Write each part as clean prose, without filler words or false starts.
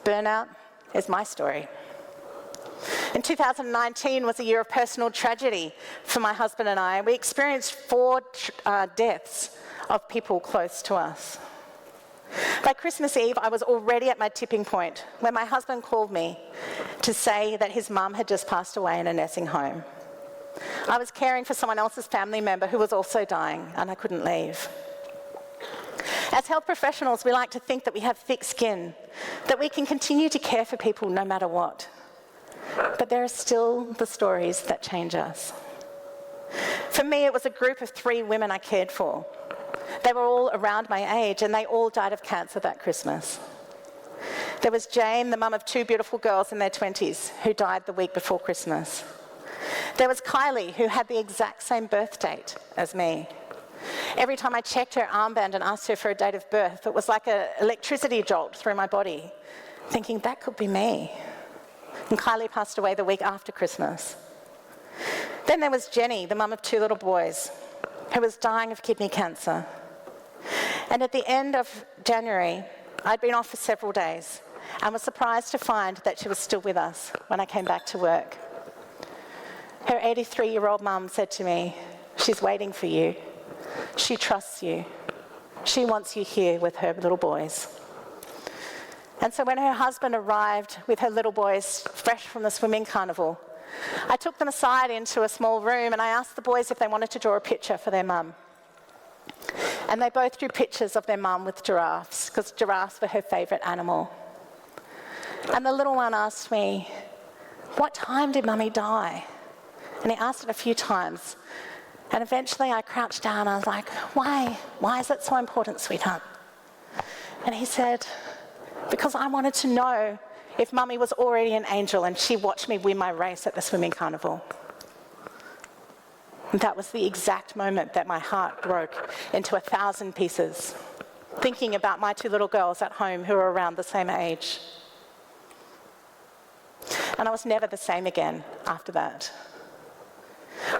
Burnout is my story. In 2019 was a year of personal tragedy for my husband and I. We experienced 4 deaths of people close to us. By Christmas Eve, I was already at my tipping point when my husband called me to say that his mum had just passed away in a nursing home. I was caring for someone else's family member who was also dying, and I couldn't leave. As health professionals, we like to think that we have thick skin, that we can continue to care for people no matter what. But there are still the stories that change us. For me, it was a group of 3 women I cared for. They were all around my age, and they all died of cancer that Christmas. There was Jane, the mum of 2 beautiful girls in their 20s, who died the week before Christmas. There was Kylie, who had the exact same birth date as me. Every time I checked her armband and asked her for a date of birth, it was like an electricity jolt through my body, thinking that could be me. And Kylie passed away the week after Christmas. Then there was Jenny, the mum of 2 little boys, who was dying of kidney cancer. And at the end of January, I'd been off for several days and was surprised to find that she was still with us when I came back to work. Her 83-year-old mum said to me, "She's waiting for you. She trusts you. She wants you here with her little boys." And so when her husband arrived with her little boys fresh from the swimming carnival, I took them aside into a small room and I asked the boys if they wanted to draw a picture for their mum. And they both drew pictures of their mum with giraffes, because giraffes were her favourite animal. And the little one asked me, "What time did Mummy die?" And he asked it a few times. And eventually I crouched down and I was like, Why is it so important, sweetheart? And he said, "Because I wanted to know if Mummy was already an angel and she watched me win my race at the swimming carnival." And that was the exact moment that my heart broke into 1,000 pieces, thinking about my 2 little girls at home who were around the same age. And I was never the same again after that.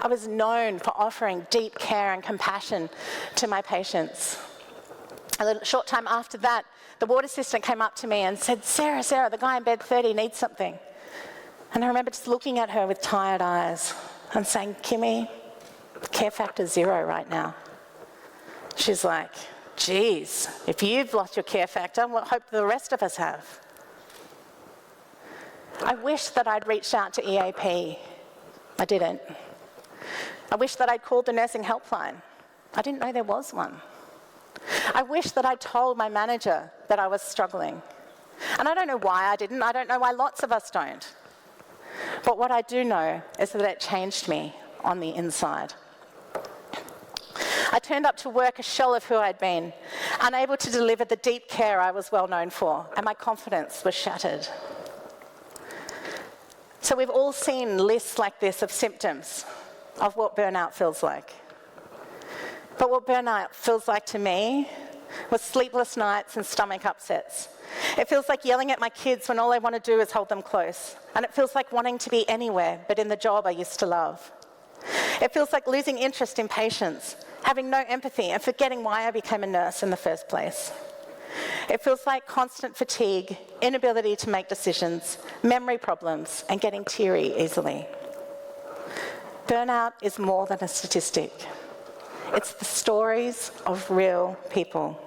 I was known for offering deep care and compassion to my patients. A short time after that, the ward assistant came up to me and said, Sarah, the guy in bed 30 needs something." And I remember just looking at her with tired eyes and saying, "Kimmy, care factor 0 right now." She's like, "Geez, if you've lost your care factor, what hope the rest of us have?" I wish that I'd reached out to EAP. I didn't. I wish that I'd called the nursing helpline. I didn't know there was one. I wish that I'd told my manager that I was struggling. And I don't know why I didn't. I don't know why lots of us don't. But what I do know is that it changed me on the inside. I turned up to work a shell of who I'd been, unable to deliver the deep care I was well known for, and my confidence was shattered. So we've all seen lists like this of symptoms of what burnout feels like. But what burnout feels like to me was sleepless nights and stomach upsets. It feels like yelling at my kids when all I want to do is hold them close. And it feels like wanting to be anywhere but in the job I used to love. It feels like losing interest in patients, having no empathy, and forgetting why I became a nurse in the first place. It feels like constant fatigue, inability to make decisions, memory problems, and getting teary easily. Burnout is more than a statistic. It's the stories of real people.